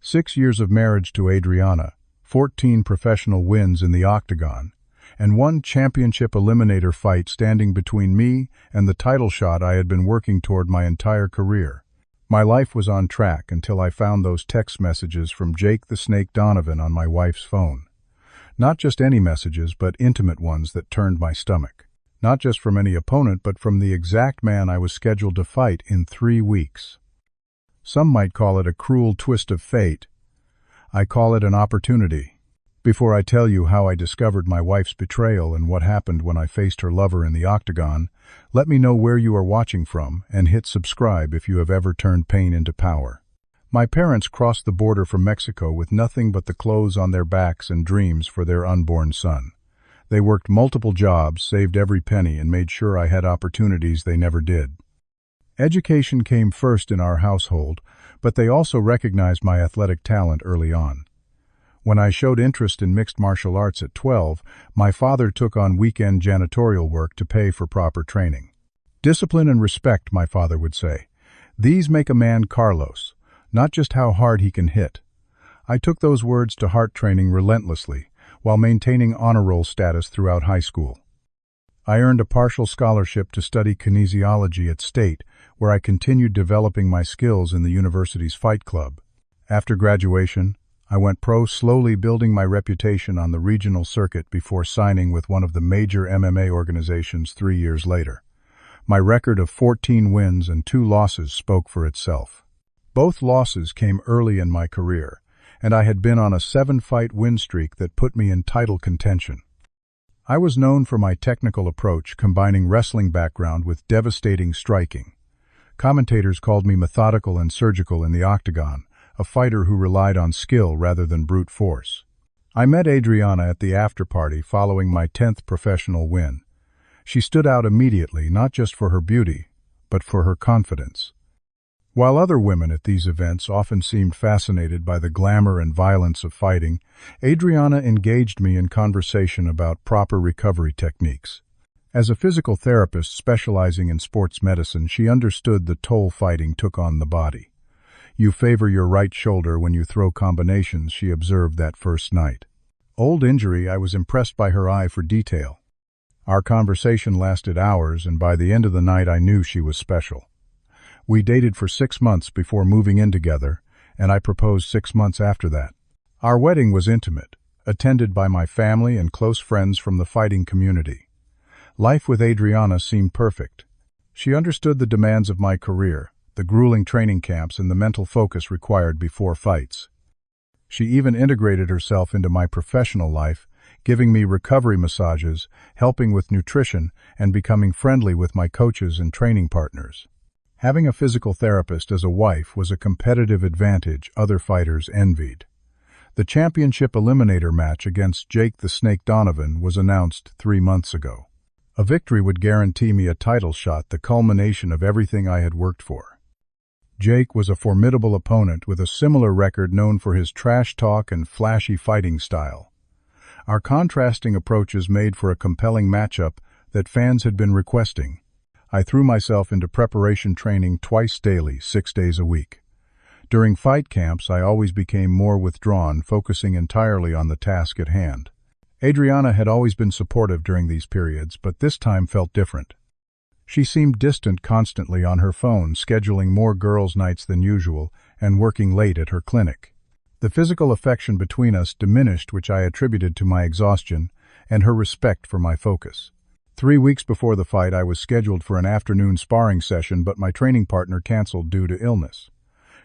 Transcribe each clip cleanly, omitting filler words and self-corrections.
6 years of marriage to Adriana, 14 professional wins in the octagon, and one championship eliminator fight standing between me and the title shot I had been working toward my entire career. My life was on track until I found those text messages from Jake the Snake Donovan on my wife's phone. Not just any messages, but intimate ones that turned my stomach. Not just from any opponent, but from the exact man I was scheduled to fight in 3 weeks. Some might call it a cruel twist of fate. I call it an opportunity. Before I tell you how I discovered my wife's betrayal and what happened when I faced her lover in the octagon, let me know where you are watching from and hit subscribe if you have ever turned pain into power. My parents crossed the border from Mexico with nothing but the clothes on their backs and dreams for their unborn son. They worked multiple jobs, saved every penny, and made sure I had opportunities they never did. Education came first in our household, but they also recognized my athletic talent early on. When I showed interest in mixed martial arts at 12, my father took on weekend janitorial work to pay for proper training. Discipline and respect, my father would say. These make a man Carlos, not just how hard he can hit. I took those words to heart, training relentlessly, while maintaining honor roll status throughout high school. I earned a partial scholarship to study kinesiology at State, where I continued developing my skills in the university's fight club. After graduation, I went pro, slowly building my reputation on the regional circuit before signing with one of the major MMA organizations 3 years later. My record of 14 wins and 2 losses spoke for itself. Both losses came early in my career, and I had been on a 7-fight win streak that put me in title contention. I was known for my technical approach, combining wrestling background with devastating striking. Commentators called me methodical and surgical in the octagon, a fighter who relied on skill rather than brute force. I met Adriana at the after-party following my 10th professional win. She stood out immediately, not just for her beauty, but for her confidence. While other women at these events often seemed fascinated by the glamour and violence of fighting, Adriana engaged me in conversation about proper recovery techniques. As a physical therapist specializing in sports medicine, she understood the toll fighting took on the body. "You favor your right shoulder when you throw combinations," she observed that first night. Old injury, I was impressed by her eye for detail. Our conversation lasted hours, and by the end of the night I knew she was special. We dated for 6 months before moving in together, and I proposed 6 months after that. Our wedding was intimate, attended by my family and close friends from the fighting community. Life with Adriana seemed perfect. She understood the demands of my career, the grueling training camps, and the mental focus required before fights. She even integrated herself into my professional life, giving me recovery massages, helping with nutrition, and becoming friendly with my coaches and training partners. Having a physical therapist as a wife was a competitive advantage other fighters envied. The championship eliminator match against Jake the Snake Donovan was announced 3 months ago. A victory would guarantee me a title shot, the culmination of everything I had worked for. Jake was a formidable opponent with a similar record, known for his trash talk and flashy fighting style. Our contrasting approaches made for a compelling matchup that fans had been requesting. I threw myself into preparation training twice daily, 6 days a week. During fight camps, I always became more withdrawn, focusing entirely on the task at hand. Adriana had always been supportive during these periods, but this time felt different. She seemed distant, constantly on her phone, scheduling more girls' nights than usual, and working late at her clinic. The physical affection between us diminished, which I attributed to my exhaustion and her respect for my focus. 3 weeks before the fight, I was scheduled for an afternoon sparring session, but my training partner canceled due to illness.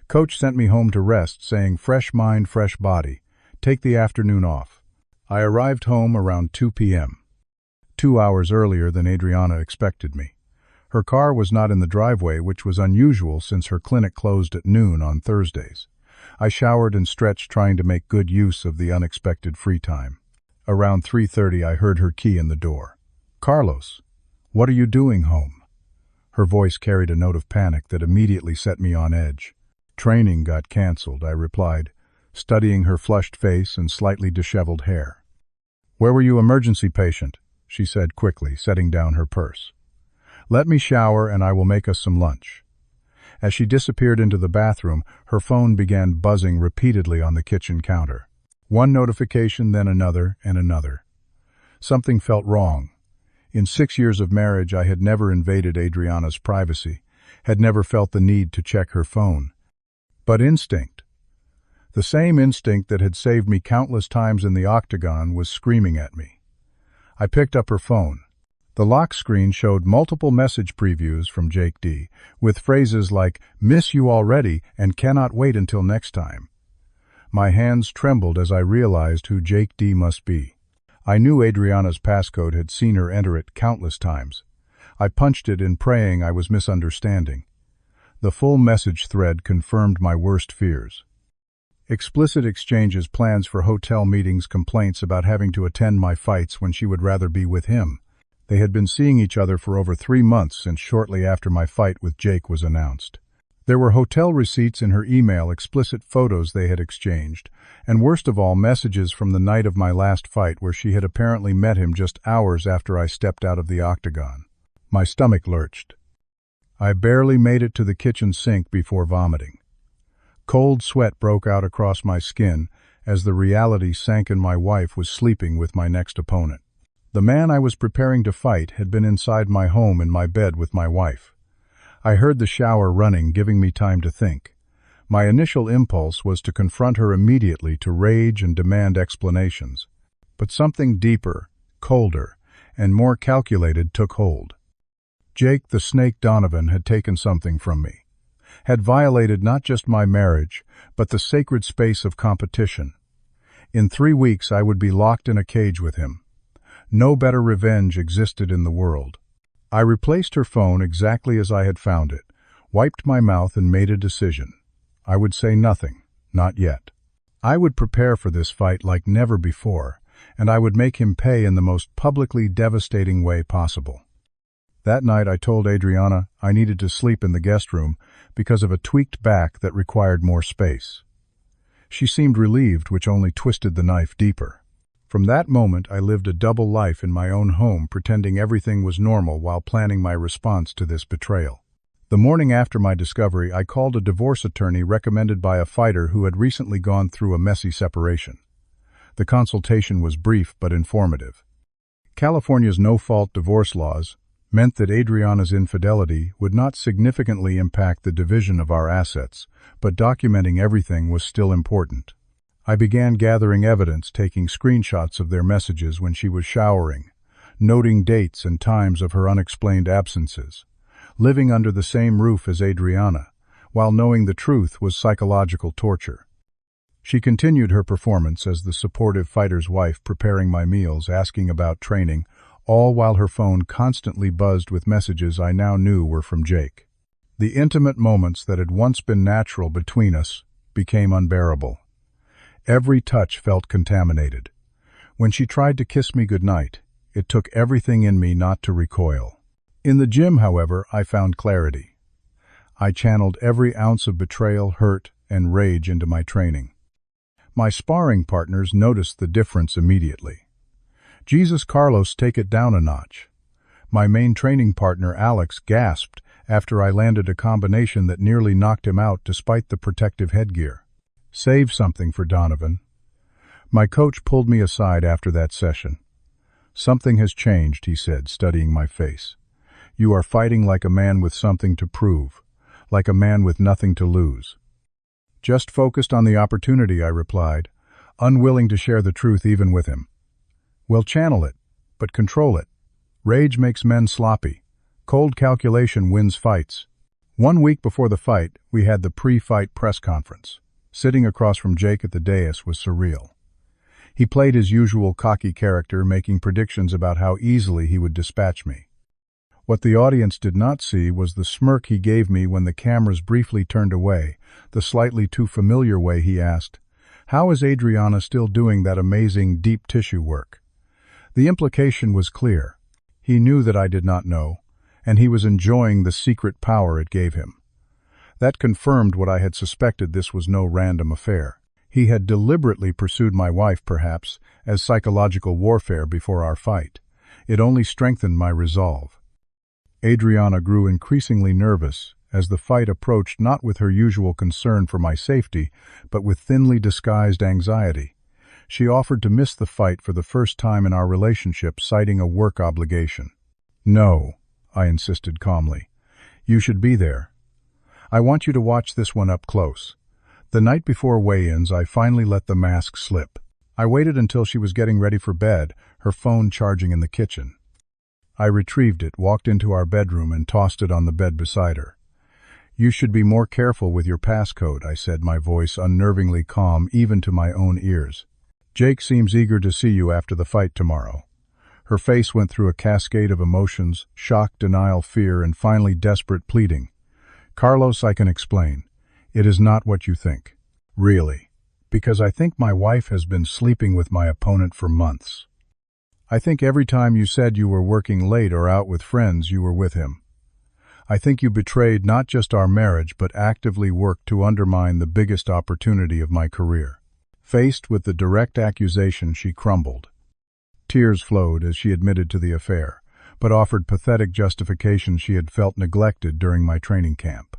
Coach sent me home to rest, saying, "Fresh mind, fresh body. Take the afternoon off." I arrived home around 2 p.m., 2 hours earlier than Adriana expected me. Her car was not in the driveway, which was unusual since her clinic closed at noon on Thursdays. I showered and stretched, trying to make good use of the unexpected free time. Around 3:30, I heard her key in the door. "Carlos, what are you doing home?" Her voice carried a note of panic that immediately set me on edge. "Training got canceled," I replied, studying her flushed face and slightly disheveled hair. "Where were you emergency patient?" she said quickly, setting down her purse. "Let me shower and I will make us some lunch." As she disappeared into the bathroom, her phone began buzzing repeatedly on the kitchen counter. One notification, then another and another. Something felt wrong. In 6 years of marriage, I had never invaded Adriana's privacy, had never felt the need to check her phone. But instinct, the same instinct that had saved me countless times in the octagon, was screaming at me. I picked up her phone. The lock screen showed multiple message previews from Jake D, with phrases like, "Miss you already and cannot wait until next time." My hands trembled as I realized who Jake D must be. I knew Adriana's passcode, had seen her enter it countless times. I punched it in, praying I was misunderstanding. The full message thread confirmed my worst fears. Explicit exchanges, plans for hotel meetings, complaints about having to attend my fights when she would rather be with him. They had been seeing each other for over 3 months since shortly after my fight with Jake was announced. There were hotel receipts in her email, explicit photos they had exchanged, and worst of all, messages from the night of my last fight where she had apparently met him just hours after I stepped out of the octagon. My stomach lurched. I barely made it to the kitchen sink before vomiting. Cold sweat broke out across my skin as the reality sank in. My wife was sleeping with my next opponent. The man I was preparing to fight had been inside my home in my bed with my wife. I heard the shower running, giving me time to think. My initial impulse was to confront her immediately, to rage and demand explanations. But something deeper, colder, and more calculated took hold. Jake the Snake Donovan had taken something from me, had violated not just my marriage, but the sacred space of competition. In 3 weeks I would be locked in a cage with him. No better revenge existed in the world. I replaced her phone exactly as I had found it, wiped my mouth and made a decision. I would say nothing, not yet. I would prepare for this fight like never before, and I would make him pay in the most publicly devastating way possible. That night I told Adriana I needed to sleep in the guest room because of a tweaked back that required more space. She seemed relieved, which only twisted the knife deeper. From that moment I lived a double life in my own home, pretending everything was normal while planning my response to this betrayal. The morning after my discovery, I called a divorce attorney recommended by a fighter who had recently gone through a messy separation. The consultation was brief but informative. California's no-fault divorce laws meant that Adriana's infidelity would not significantly impact the division of our assets, but documenting everything was still important. I began gathering evidence, taking screenshots of their messages when she was showering, noting dates and times of her unexplained absences. Living under the same roof as Adriana, while knowing the truth, was psychological torture. She continued her performance as the supportive fighter's wife, preparing my meals, asking about training, all while her phone constantly buzzed with messages I now knew were from Jake. The intimate moments that had once been natural between us became unbearable. Every touch felt contaminated. When she tried to kiss me goodnight, it took everything in me not to recoil. In the gym, however, I found clarity. I channeled every ounce of betrayal, hurt, and rage into my training. My sparring partners noticed the difference immediately. "Jesus Carlos, take it down a notch." My main training partner, Alex, gasped after I landed a combination that nearly knocked him out despite the protective headgear. "Save something for Donovan." My coach pulled me aside after that session. "Something has changed," he said, studying my face. "You are fighting like a man with something to prove, like a man with nothing to lose." "Just focused on the opportunity," I replied, unwilling to share the truth even with him. "Well, channel it, but control it. Rage makes men sloppy. Cold calculation wins fights." 1 week before the fight, we had the pre-fight press conference. Sitting across from Jake at the dais was surreal. He played his usual cocky character, making predictions about how easily he would dispatch me. What the audience did not see was the smirk he gave me when the cameras briefly turned away, the slightly too familiar way he asked, "How is Adriana still doing that amazing deep tissue work?" The implication was clear. He knew that I did not know, and he was enjoying the secret power it gave him. That confirmed what I had suspected. This was no random affair. He had deliberately pursued my wife, perhaps, as psychological warfare before our fight. It only strengthened my resolve. Adriana grew increasingly nervous as the fight approached not with her usual concern for my safety, but with thinly disguised anxiety. She offered to miss the fight for the first time in our relationship, citing a work obligation. "No," I insisted calmly. "You should be there. I want you to watch this one up close." The night before weigh-ins, I finally let the mask slip. I waited until she was getting ready for bed, her phone charging in the kitchen. I retrieved it, walked into our bedroom, and tossed it on the bed beside her. "You should be more careful with your passcode," I said, my voice unnervingly calm even to my own ears. "Jake seems eager to see you after the fight tomorrow." Her face went through a cascade of emotions: shock, denial, fear, and finally desperate pleading. "Carlos, I can explain. It is not what you think." "Really?" "Because I think my wife has been sleeping with my opponent for months. I think every time you said you were working late or out with friends, you were with him. I think you betrayed not just our marriage, but actively worked to undermine the biggest opportunity of my career." Faced with the direct accusation, she crumbled. Tears flowed as she admitted to the affair, but offered pathetic justifications she had felt neglected during my training camp.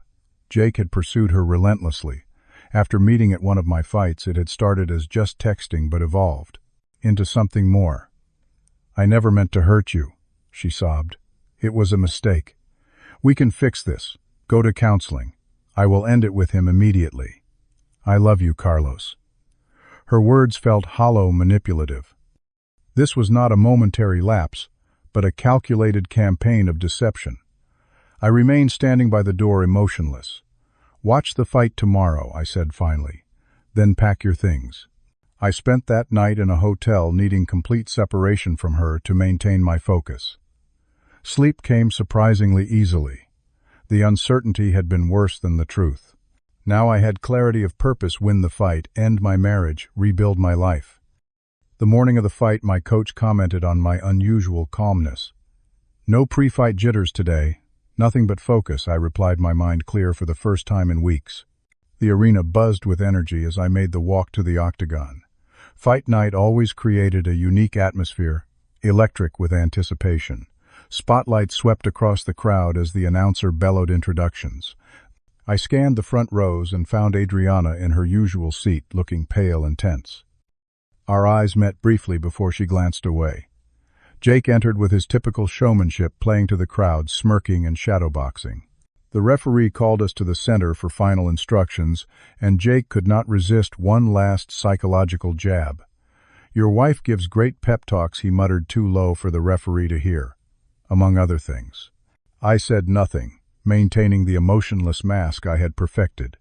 Jake had pursued her relentlessly. After meeting at one of my fights, it had started as just texting but evolved into something more. "I never meant to hurt you," she sobbed. "It was a mistake. We can fix this. Go to counseling. I will end it with him immediately. I love you, Carlos." Her words felt hollow, manipulative. This was not a momentary lapse, but a calculated campaign of deception. I remained standing by the door, emotionless. "Watch the fight tomorrow," I said finally. "Then pack your things." I spent that night in a hotel, needing complete separation from her to maintain my focus. Sleep came surprisingly easily. The uncertainty had been worse than the truth. Now I had clarity of purpose: win the fight, end my marriage, rebuild my life. The morning of the fight, my coach commented on my unusual calmness. "No pre-fight jitters today. Nothing but focus," I replied, my mind clear for the first time in weeks. The arena buzzed with energy as I made the walk to the octagon. Fight night always created a unique atmosphere, electric with anticipation. Spotlights swept across the crowd as the announcer bellowed introductions. I scanned the front rows and found Adriana in her usual seat, looking pale and tense. Our eyes met briefly before she glanced away. Jake entered with his typical showmanship, playing to the crowd, smirking and shadowboxing. The referee called us to the center for final instructions, and Jake could not resist one last psychological jab. "Your wife gives great pep talks," he muttered too low for the referee to hear, among other things. I said nothing, maintaining the emotionless mask I had perfected.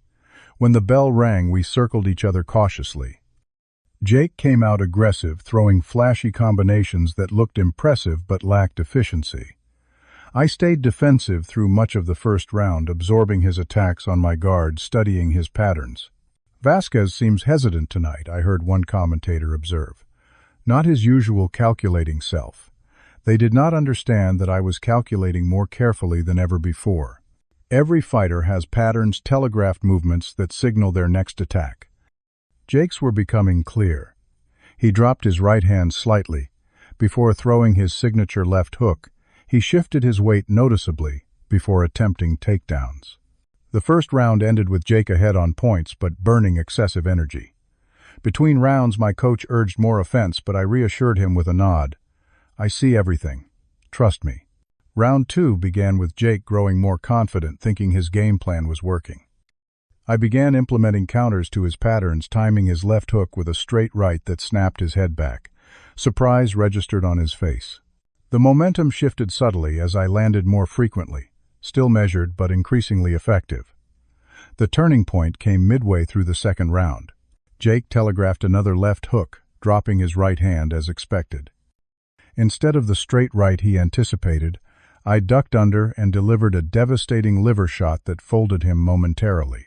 When the bell rang, we circled each other cautiously. Jake came out aggressive, throwing flashy combinations that looked impressive but lacked efficiency. I stayed defensive through much of the first round, absorbing his attacks on my guard, studying his patterns. "Vasquez seems hesitant tonight," I heard one commentator observe. Not his usual calculating self. They did not understand that I was calculating more carefully than ever before. Every fighter has patterns, telegraphed movements that signal their next attack. Jake's were becoming clear. He dropped his right hand slightly. Before throwing his signature left hook, he shifted his weight noticeably before attempting takedowns. The first round ended with Jake ahead on points, but burning excessive energy. Between rounds, my coach urged more offense, but I reassured him with a nod. "I see everything. Trust me." Round 2 began with Jake growing more confident, thinking his game plan was working. I began implementing counters to his patterns, timing his left hook with a straight right that snapped his head back. Surprise registered on his face. The momentum shifted subtly as I landed more frequently, still measured but increasingly effective. The turning point came midway through the second round. Jake telegraphed another left hook, dropping his right hand as expected. Instead of the straight right he anticipated, I ducked under and delivered a devastating liver shot that folded him momentarily.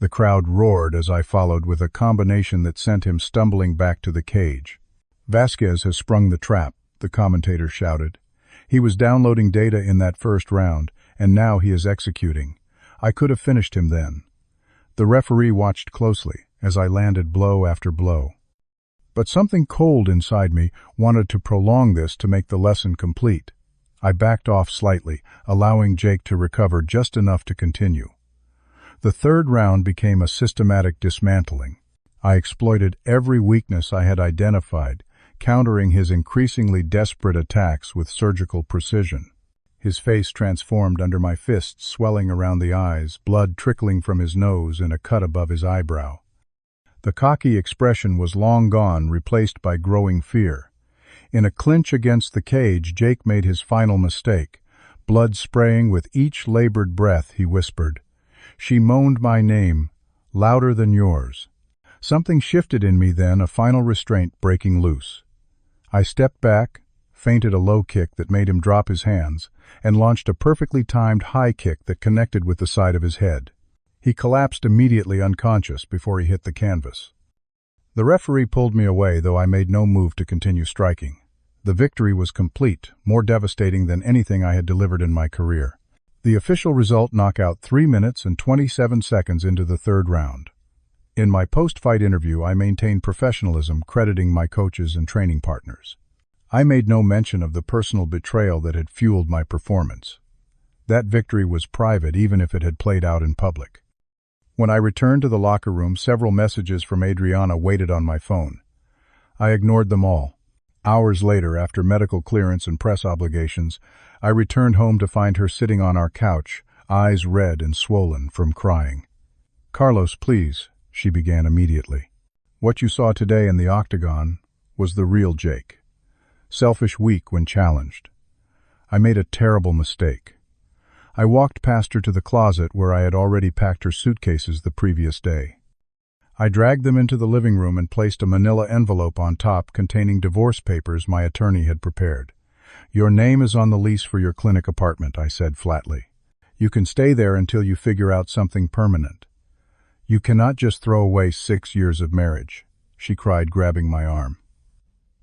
The crowd roared as I followed with a combination that sent him stumbling back to the cage. "Vasquez has sprung the trap," the commentator shouted. "He was downloading data in that first round, and now he is executing. I could have finished him then." The referee watched closely as I landed blow after blow. But something cold inside me wanted to prolong this to make the lesson complete. I backed off slightly, allowing Jake to recover just enough to continue. The third round became a systematic dismantling. I exploited every weakness I had identified, countering his increasingly desperate attacks with surgical precision. His face transformed under my fists, swelling around the eyes, blood trickling from his nose and a cut above his eyebrow. The cocky expression was long gone, replaced by growing fear. In a clinch against the cage, Jake made his final mistake. Blood spraying with each labored breath, he whispered. "She moaned my name, louder than yours." Something shifted in me then, a final restraint breaking loose. I stepped back, feinted a low kick that made him drop his hands, and launched a perfectly timed high kick that connected with the side of his head. He collapsed immediately unconscious before he hit the canvas. The referee pulled me away, though I made no move to continue striking. The victory was complete, more devastating than anything I had delivered in my career. The official result: knockout 3 minutes and 27 seconds into the third round. In my post-fight interview, I maintained professionalism, crediting my coaches and training partners. I made no mention of the personal betrayal that had fueled my performance. That victory was private, even if it had played out in public. When I returned to the locker room, several messages from Adriana waited on my phone. I ignored them all. Hours later, after medical clearance and press obligations, I returned home to find her sitting on our couch, eyes red and swollen from crying. "Carlos, please," she began immediately. "What you saw today in the octagon was the real Jake. Selfish, weak when challenged. I made a terrible mistake." I walked past her to the closet where I had already packed her suitcases the previous day. I dragged them into the living room and placed a manila envelope on top containing divorce papers my attorney had prepared. "Your name is on the lease for your clinic apartment," I said flatly. "You can stay there until you figure out something permanent. You cannot just throw away 6 years of marriage," she cried, grabbing my arm.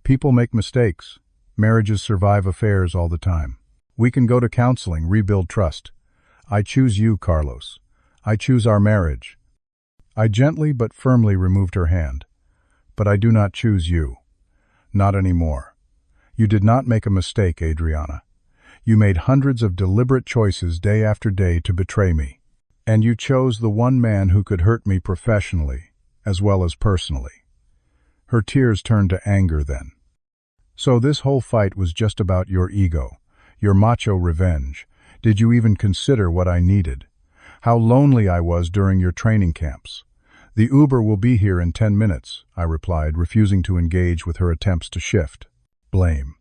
"People make mistakes. Marriages survive affairs all the time. We can go to counseling, rebuild trust. I choose you, Carlos. I choose our marriage." I gently but firmly removed her hand. "But I do not choose you. Not anymore. You did not make a mistake, Adriana. You made hundreds of deliberate choices day after day to betray me. And you chose the one man who could hurt me professionally, as well as personally." Her tears turned to anger then. "So this whole fight was just about your ego, your macho revenge. Did you even consider what I needed? How lonely I was during your training camps?" "The Uber will be here in 10 minutes, I replied, refusing to engage with her attempts to shift. Blame.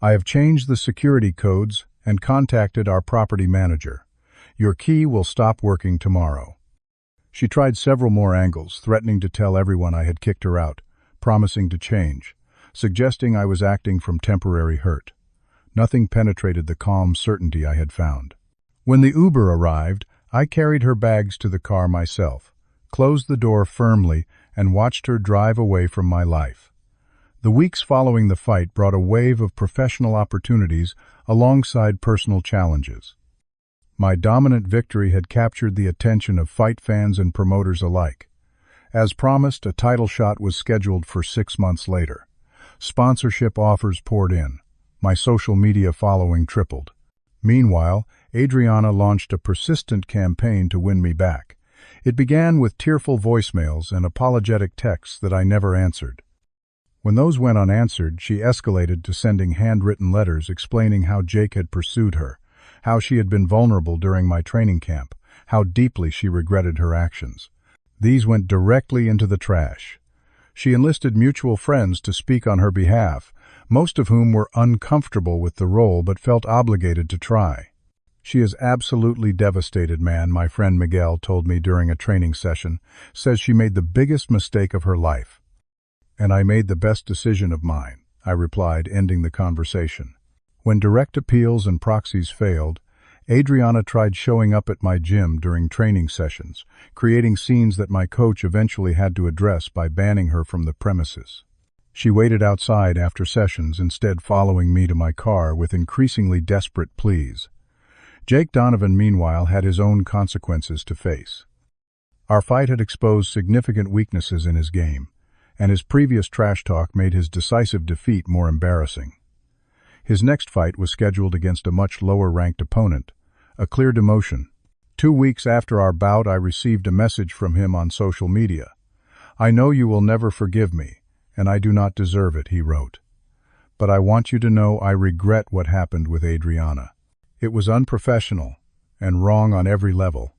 "I have changed the security codes and contacted our property manager. Your key will stop working tomorrow." She tried several more angles, threatening to tell everyone I had kicked her out, promising to change, suggesting I was acting from temporary hurt. Nothing penetrated the calm certainty I had found. When the Uber arrived, I carried her bags to the car myself, closed the door firmly, and watched her drive away from my life. The weeks following the fight brought a wave of professional opportunities alongside personal challenges. My dominant victory had captured the attention of fight fans and promoters alike. As promised, a title shot was scheduled for 6 months later. Sponsorship offers poured in. My social media following tripled. Meanwhile, Adriana launched a persistent campaign to win me back. It began with tearful voicemails and apologetic texts that I never answered. When those went unanswered, she escalated to sending handwritten letters explaining how Jake had pursued her, how she had been vulnerable during my training camp, how deeply she regretted her actions. These went directly into the trash. She enlisted mutual friends to speak on her behalf, most of whom were uncomfortable with the role but felt obligated to try. "She is absolutely devastated, man," my friend Miguel told me during a training session. "Says she made the biggest mistake of her life." "And I made the best decision of mine," I replied, ending the conversation. When direct appeals and proxies failed, Adriana tried showing up at my gym during training sessions, creating scenes that my coach eventually had to address by banning her from the premises. She waited outside after sessions, instead following me to my car with increasingly desperate pleas. Jake Donovan, meanwhile, had his own consequences to face. Our fight had exposed significant weaknesses in his game, and his previous trash talk made his decisive defeat more embarrassing. His next fight was scheduled against a much lower-ranked opponent, a clear demotion. 2 weeks after our bout, I received a message from him on social media. "I know you will never forgive me, and I do not deserve it," he wrote. "But I want you to know I regret what happened with Adriana. It was unprofessional and wrong on every level.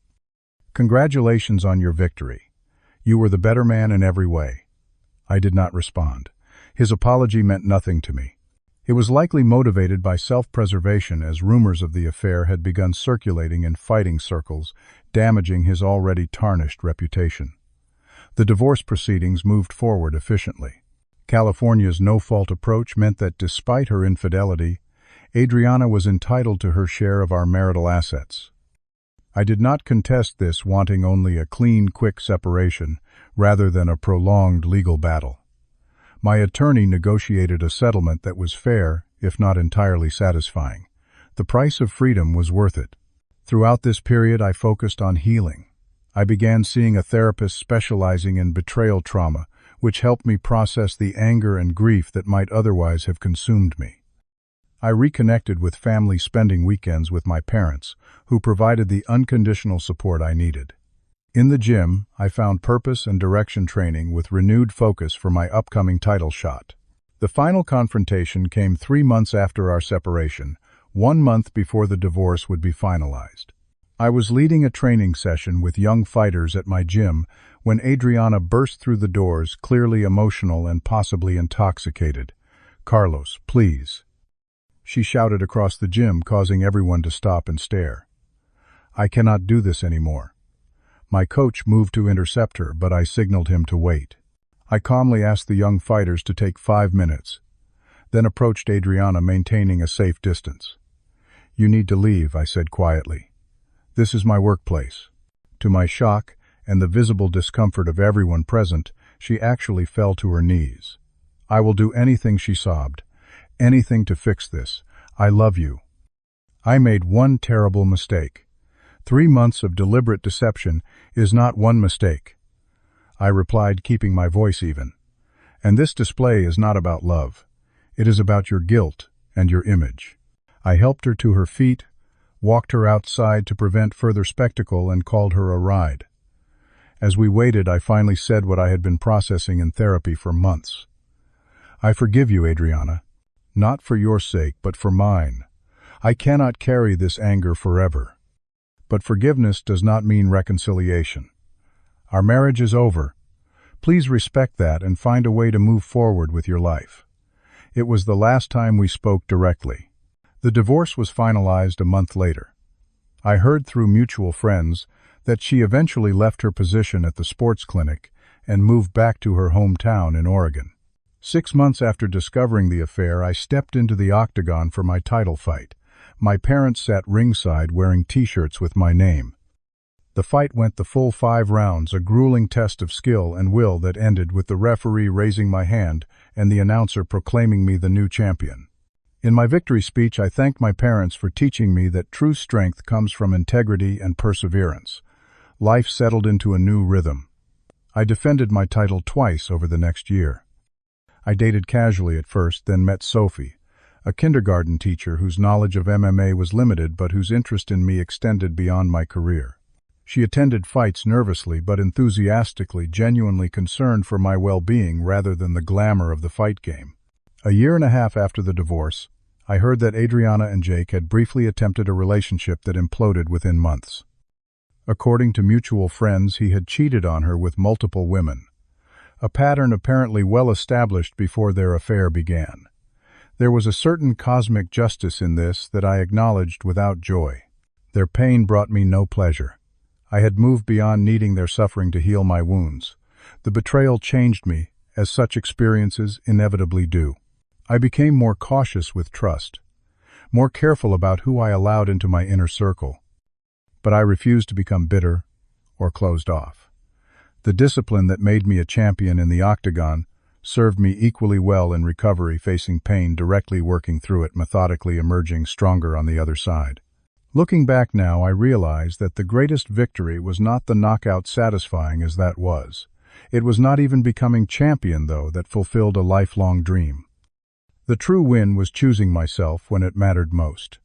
Congratulations on your victory. You were the better man in every way." I did not respond. His apology meant nothing to me. It was likely motivated by self-preservation, as rumors of the affair had begun circulating in fighting circles, damaging his already tarnished reputation. The divorce proceedings moved forward efficiently. California's no-fault approach meant that despite her infidelity, Adriana was entitled to her share of our marital assets. I did not contest this, wanting only a clean, quick separation, rather than a prolonged legal battle. My attorney negotiated a settlement that was fair, if not entirely satisfying. The price of freedom was worth it. Throughout this period, I focused on healing. I began seeing a therapist specializing in betrayal trauma, which helped me process the anger and grief that might otherwise have consumed me. I reconnected with family, spending weekends with my parents, who provided the unconditional support I needed. In the gym, I found purpose and direction, training with renewed focus for my upcoming title shot. The final confrontation came 3 months after our separation, 1 month before the divorce would be finalized. I was leading a training session with young fighters at my gym when Adriana burst through the doors, clearly emotional and possibly intoxicated. "Carlos, please," she shouted across the gym, causing everyone to stop and stare. "I cannot do this anymore." My coach moved to intercept her, but I signaled him to wait. I calmly asked the young fighters to take 5 minutes, then approached Adriana, maintaining a safe distance. "You need to leave," I said quietly. "This is my workplace." To my shock, and the visible discomfort of everyone present, she actually fell to her knees. "I will do anything," she sobbed. "Anything to fix this. I love you." I made one terrible mistake. 3 months of deliberate deception is not one mistake, I replied, keeping my voice even. "And this display is not about love. It is about your guilt and your image." I helped her to her feet, walked her outside to prevent further spectacle, and called her a ride. As we waited, I finally said what I had been processing in therapy for months. "I forgive you, Adriana. Not for your sake, but for mine. I cannot carry this anger forever. But forgiveness does not mean reconciliation. Our marriage is over. Please respect that and find a way to move forward with your life." It was the last time we spoke directly. The divorce was finalized a month later. I heard through mutual friends that she eventually left her position at the sports clinic and moved back to her hometown in Oregon. 6 months after discovering the affair, I stepped into the octagon for my title fight. My parents sat ringside wearing T-shirts with my name. The fight went the full 5 rounds, a grueling test of skill and will that ended with the referee raising my hand and the announcer proclaiming me the new champion. In my victory speech, I thanked my parents for teaching me that true strength comes from integrity and perseverance. Life settled into a new rhythm. I defended my title twice over the next year. I dated casually at first, then met Sophie, a kindergarten teacher whose knowledge of MMA was limited but whose interest in me extended beyond my career. She attended fights nervously but enthusiastically, genuinely concerned for my well-being rather than the glamour of the fight game. A 1.5 years after the divorce, I heard that Adriana and Jake had briefly attempted a relationship that imploded within months. According to mutual friends, he had cheated on her with multiple women, a pattern apparently well established before their affair began. There was a certain cosmic justice in this that I acknowledged without joy. Their pain brought me no pleasure. I had moved beyond needing their suffering to heal my wounds. The betrayal changed me, as such experiences inevitably do. I became more cautious with trust, more careful about who I allowed into my inner circle. But I refused to become bitter or closed off. The discipline that made me a champion in the octagon served me equally well in recovery, facing pain, directly working through it, methodically emerging stronger on the other side. Looking back now, I realize that the greatest victory was not the knockout, satisfying as that was. It was not even becoming champion, though, that fulfilled a lifelong dream. The true win was choosing myself when it mattered most,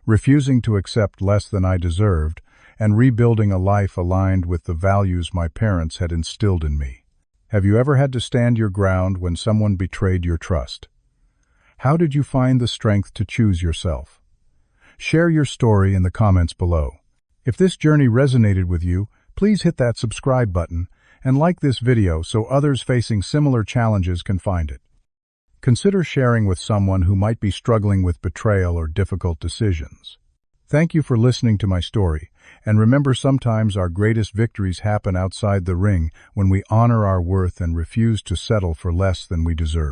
refusing to accept less than I deserved, and rebuilding a life aligned with the values my parents had instilled in me. Have you ever had to stand your ground when someone betrayed your trust? How did you find the strength to choose yourself? Share your story in the comments below. If this journey resonated with you, please hit that subscribe button and like this video so others facing similar challenges can find it. Consider sharing with someone who might be struggling with betrayal or difficult decisions. Thank you for listening to my story, and remember, sometimes our greatest victories happen outside the ring when we honor our worth and refuse to settle for less than we deserve.